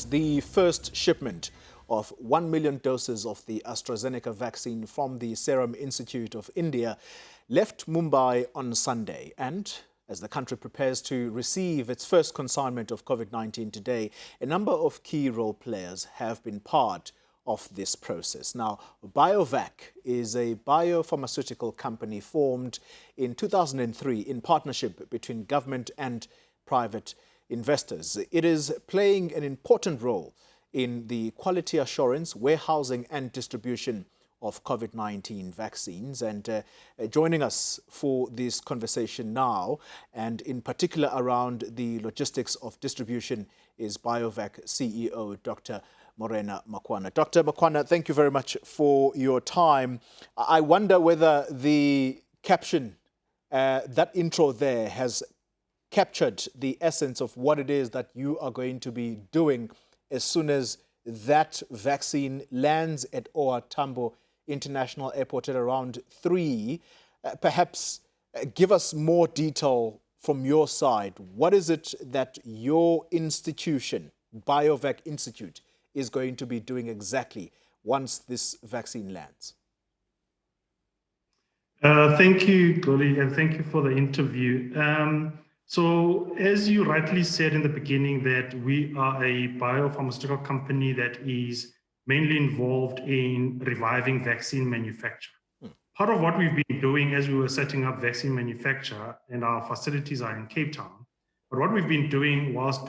The first shipment of 1 million doses of the AstraZeneca vaccine from the Serum Institute of India left Mumbai on Sunday. And as the country prepares to receive its first consignment of COVID-19 today, a number of key role players have been part of this process. Now, Biovac is a biopharmaceutical company formed in 2003 in partnership between government and private investors. It is playing an important role in the quality assurance, warehousing and distribution of COVID-19 vaccines. And joining us for this conversation now, and in particular around the logistics of distribution, is Biovac CEO, Dr. Morena Makhoana. Dr. Makhoana, thank you very much for your time. I wonder whether the caption, that intro there, has captured the essence of what it is that you are going to be doing as soon as that vaccine lands at OR Tambo International Airport at around 3. Perhaps give us more detail from your side. What is it that your institution, Biovac Institute, is going to be doing exactly once this vaccine lands? Thank you, Goli, and thank you for the interview. So as you rightly said in the beginning, that we are a biopharmaceutical company that is mainly involved in reviving vaccine manufacture. Part of what we've been doing as we were setting up vaccine manufacture, and our facilities are in Cape Town, but what we've been doing whilst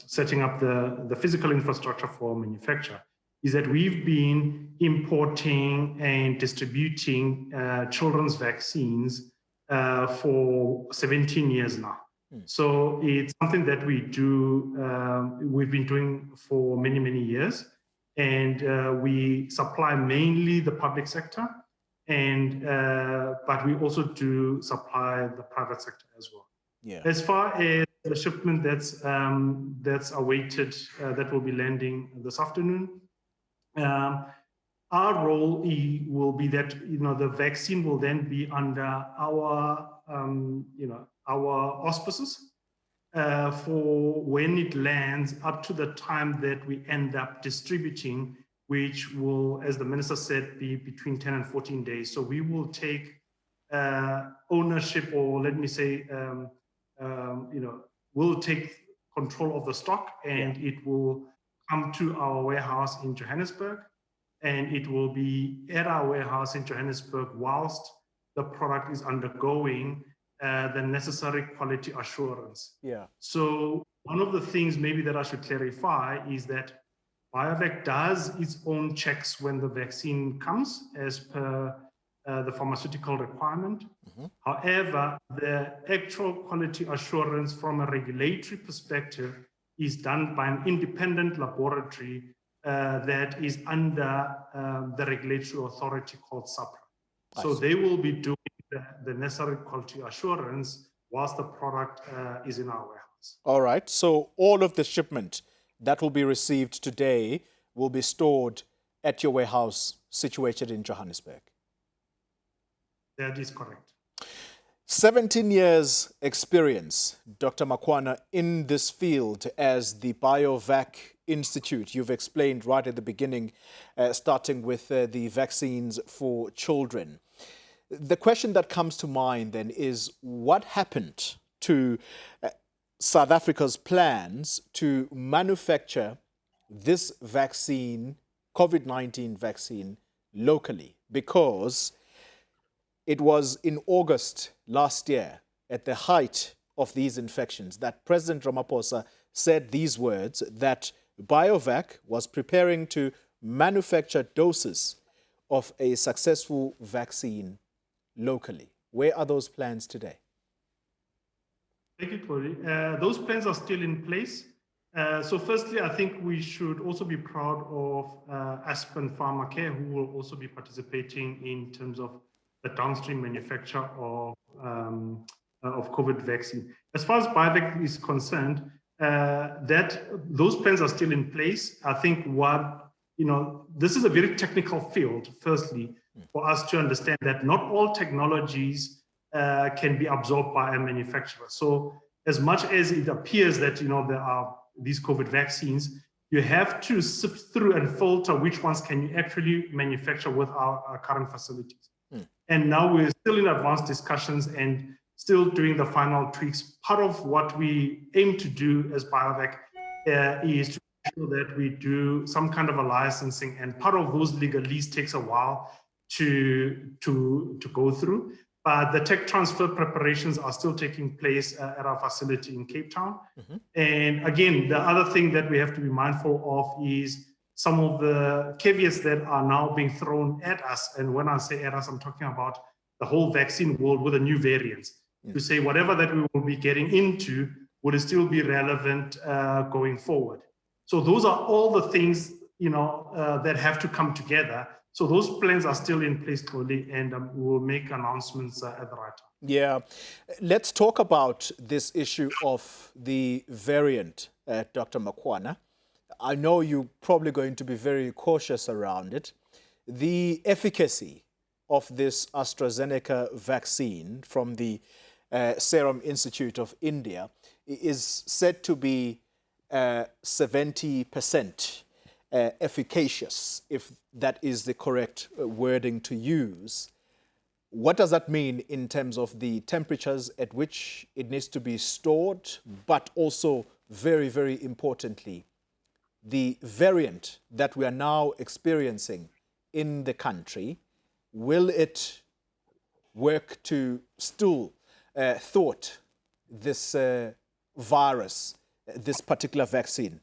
setting up the physical infrastructure for manufacture is that we've been importing and distributing children's vaccines for 17 years now. So it's something that we do, we've been doing for many, many years. And we supply mainly the public sector, but we also do supply the private sector as well. Yeah. As far as the shipment that's awaited, that will be landing this afternoon, our role will be that the vaccine will then be under our our auspices for when it lands up to the time that we end up distributing, which will, as the minister said, be between 10 and 14 days. So we will take ownership, or let me say, we'll take control of the stock, and it will come to our warehouse in Johannesburg, and it will be at our warehouse in Johannesburg whilst the product is undergoing the necessary quality assurance. Yeah. So one of the things maybe that I should clarify is that Biovac does its own checks when the vaccine comes as per the pharmaceutical requirement. However, the actual quality assurance from a regulatory perspective is done by an independent laboratory that is under the regulatory authority called SAPRA. So they will be doing the necessary quality assurance whilst the product is in our warehouse. All right. So all of the shipment that will be received today will be stored at your warehouse situated in Johannesburg. That is correct. 17 years experience, Dr. Makhoana, in this field as the Biovac Institute. You've explained right at the beginning, starting with the vaccines for children. The question that comes to mind then is, what happened to South Africa's plans to manufacture this vaccine, COVID-19 vaccine, locally? Because it was in August last year, at the height of these infections, that President Ramaphosa said these words, that Biovac was preparing to manufacture doses of a successful vaccine locally. Where are those plans today? Thank you, Cody. Those plans are still in place. So firstly, I think we should also be proud of Aspen Pharmacare, who will also be participating in terms of the downstream manufacture of COVID vaccine. As far as Biovac is concerned, those plans are still in place. I think this is a very technical field, firstly, for us to understand that not all technologies can be absorbed by a manufacturer. So as much as it appears that there are these COVID vaccines, you have to sift through and filter which ones can you actually manufacture with our current facilities. And now we're still in advanced discussions and still doing the final tweaks. Part of what we aim to do as Biovac is to ensure that we do some kind of a licensing, and part of those legalese takes a while to go through. But the tech transfer preparations are still taking place at our facility in Cape Town. And again, the other thing that we have to be mindful of is some of the caveats that are now being thrown at us. And when I say at us, I'm talking about the whole vaccine world with the new variants. To say whatever that we will be getting into would still be relevant going forward. So those are all the things, that have to come together. So those plans are still in place, Xoli, and we will make announcements at the right time. Yeah. Let's talk about this issue of the variant, Dr. Makhoana. I know you're probably going to be very cautious around it. The efficacy of this AstraZeneca vaccine from the Serum Institute of India is said to be 70% efficacious, if that is the correct wording to use. What does that mean in terms of the temperatures at which it needs to be stored, but also very, very importantly, the variant that we are now experiencing in the country, will it work to still thwart this virus, this particular vaccine?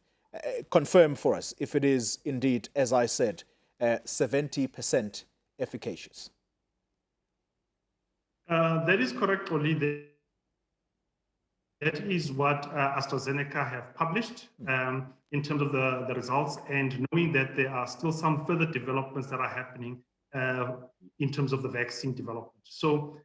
Confirm for us if it is indeed, as I said, 70% efficacious. That is correct, Oli. That is what AstraZeneca have published in terms of the results, and knowing that there are still some further developments that are happening in terms of the vaccine development. So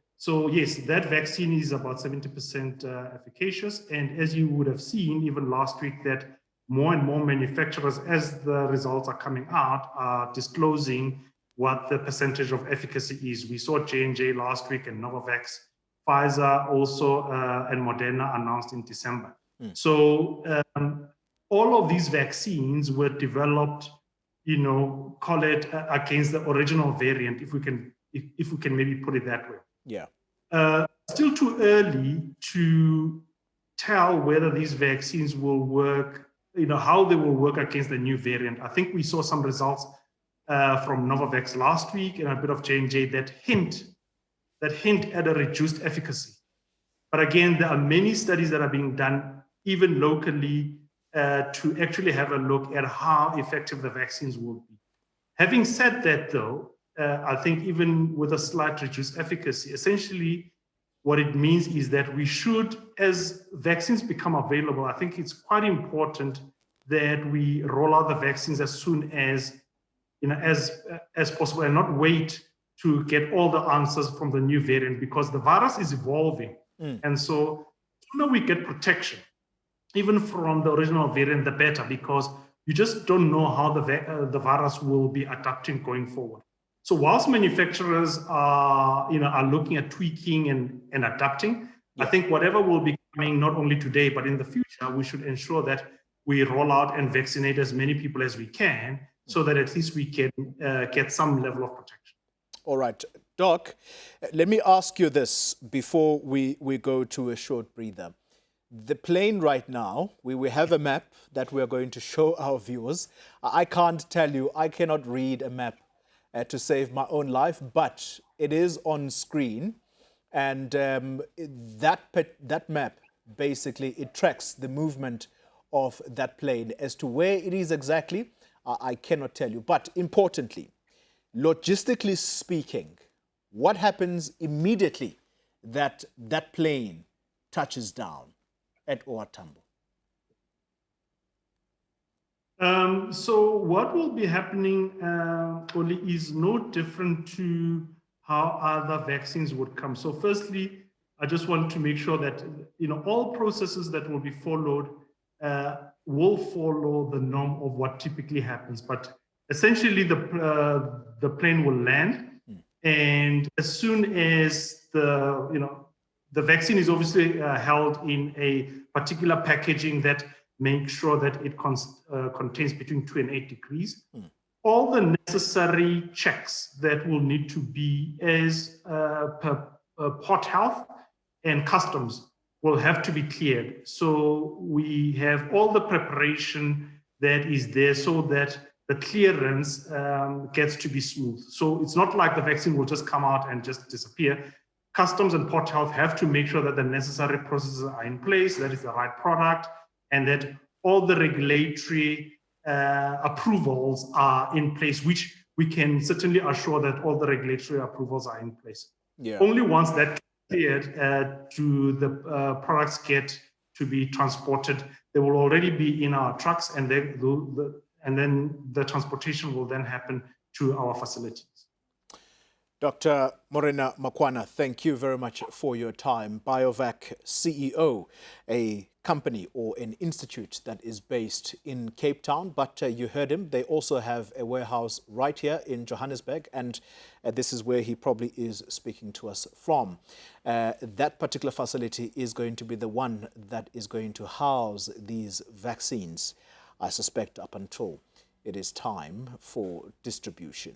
yes, that vaccine is about 70% efficacious. And as you would have seen even last week, that more and more manufacturers, as the results are coming out, are disclosing what the percentage of efficacy is. We saw J&J last week and Novavax, Pfizer also, and Morena announced in December. So all of these vaccines were developed, call it against the original variant, if we can maybe put it that way. Yeah. Still too early to tell whether these vaccines will work, how they will work against the new variant. I think we saw some results from Novavax last week and a bit of J&J that hint at a reduced efficacy. But again, there are many studies that are being done, even locally, to actually have a look at how effective the vaccines will be. Having said that, though, I think even with a slight reduced efficacy, essentially what it means is that we should, as vaccines become available, I think it's quite important that we roll out the vaccines as soon as possible, and not wait to get all the answers from the new variant, because the virus is evolving. And so the sooner we get protection, even from the original variant, the better, because you just don't know how the virus will be adapting going forward. So whilst manufacturers are looking at tweaking and adapting, I think whatever will be coming not only today, but in the future, we should ensure that we roll out and vaccinate as many people as we can, so that at least we can get some level of protection. All right. Doc, let me ask you this before we go to a short breather. The plane right now, we have a map that we are going to show our viewers. I can't tell you, I cannot read a map to save my own life, but it is on screen. And that map, basically, it tracks the movement of that plane. As to where it is exactly, I cannot tell you. But importantly, logistically speaking, what happens immediately that plane touches down at OR Tambo? So what will be happening, Oli, is no different to how other vaccines would come. So firstly, I just want to make sure that all processes that will be followed will follow the norm of what typically happens. But essentially, the plane will land, and as soon as the vaccine is obviously held in a particular packaging that make sure that it contains between 2 and 8 degrees. All the necessary checks that will need to be as per port health and customs will have to be cleared. So we have all the preparation that is there so that the clearance gets to be smooth. So it's not like the vaccine will just come out and just disappear. Customs and port health have to make sure that the necessary processes are in place, that is the right product, and that all the regulatory approvals are in place, which we can certainly assure that all the regulatory approvals are in place. Yeah. Only once that cleared do the products get to be transported. They will already be in our trucks, and then the transportation will then happen to our facilities. Dr. Morena Makhoana, thank you very much for your time. Biovac CEO, a company or an institute that is based in Cape Town, but you heard him. They also have a warehouse right here in Johannesburg, and this is where he probably is speaking to us from. That particular facility is going to be the one that is going to house these vaccines, I suspect, up until it is time for distribution.